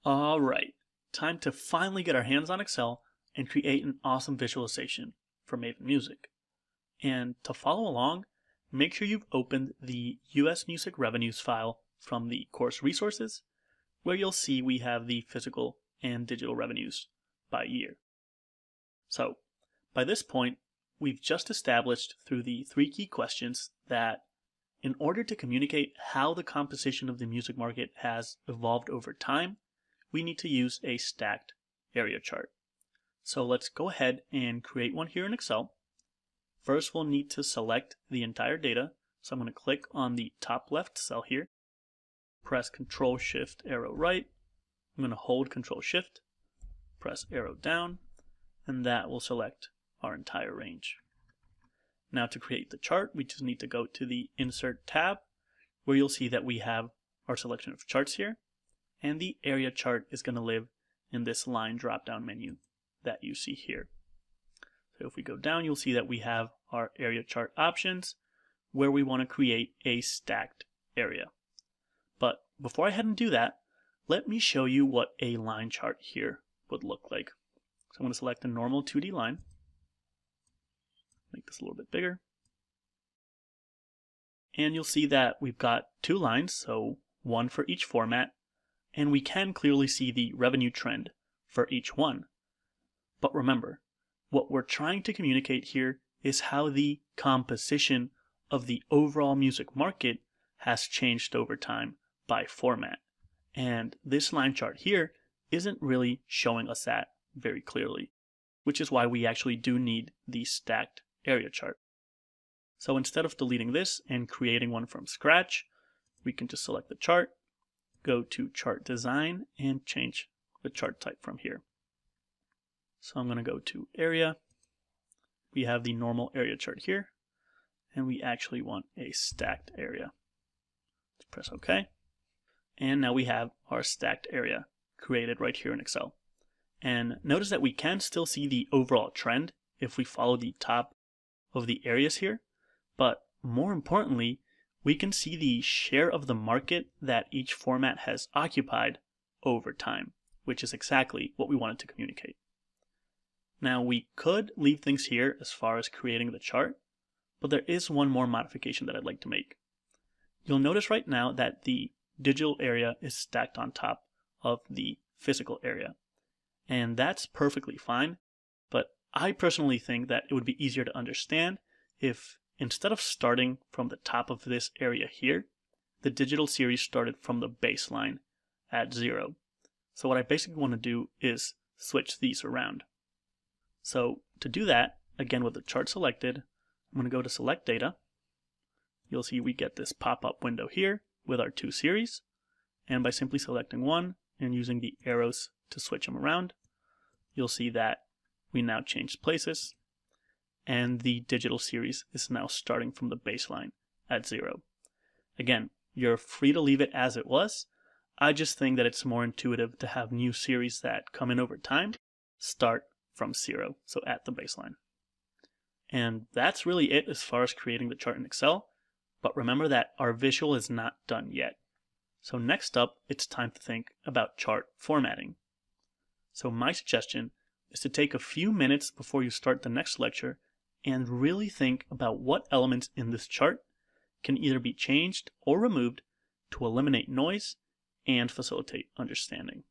Alright, time to finally get our hands on Excel and create an awesome visualization for Maven Music. And to follow along, make sure you've opened the US Music Revenues file from the course resources, where you'll see we have the physical and digital revenues by year. So, by this point, we've just established through the 3 key questions that in order to communicate how the composition of the music market has evolved over time, we need to use a stacked area chart. So let's go ahead and create one here in Excel. First, we'll need to select the entire data. So I'm going to click on the top left cell here, press Ctrl-Shift-Arrow-right. I'm going to hold Ctrl-Shift, press arrow down, and that will select our entire range. Now to create the chart, we just need to go to the Insert tab, where you'll see that we have our selection of charts here, and the area chart is going to live in this line drop-down menu that you see here. So if we go down, you'll see that we have our area chart options, where we want to create a stacked area. But before I head and do that, let me show you what a line chart here would look like. So I'm going to select a normal 2D line, make this a little bit bigger, and you'll see that we've got 2 lines, so one for each format, and we can clearly see the revenue trend for each one. But remember, what we're trying to communicate here is how the composition of the overall music market has changed over time by format. And this line chart here isn't really showing us that very clearly, which is why we actually do need the stacked area chart. So instead of deleting this and creating one from scratch, we can just select the chart, go to Chart Design, and change the chart type from here. So I'm going to go to Area. We have the normal area chart here, and we actually want a stacked area. Let's press OK. And now we have our stacked area created right here in Excel. And notice that we can still see the overall trend if we follow the top of the areas here, but more importantly, we can see the share of the market that each format has occupied over time, which is exactly what we wanted to communicate. Now we could leave things here as far as creating the chart, but there is one more modification that I'd like to make. You'll notice right now that the digital area is stacked on top of the physical area, and that's perfectly fine, but I personally think that it would be easier to understand if instead of starting from the top of this area here, the digital series started from the baseline at 0. So what I basically want to do is switch these around. So to do that, again with the chart selected, I'm going to go to Select Data. You'll see we get this pop-up window here with our 2 series, and by simply selecting one and using the arrows to switch them around, you'll see that we now changed places, and the digital series is now starting from the baseline at 0. Again, you're free to leave it as it was. I just think that it's more intuitive to have new series that come in over time start from 0, so at the baseline. And that's really it as far as creating the chart in Excel, but remember that our visual is not done yet. So next up, it's time to think about chart formatting. So my suggestion is to take a few minutes before you start the next lecture and really think about what elements in this chart can either be changed or removed to eliminate noise and facilitate understanding.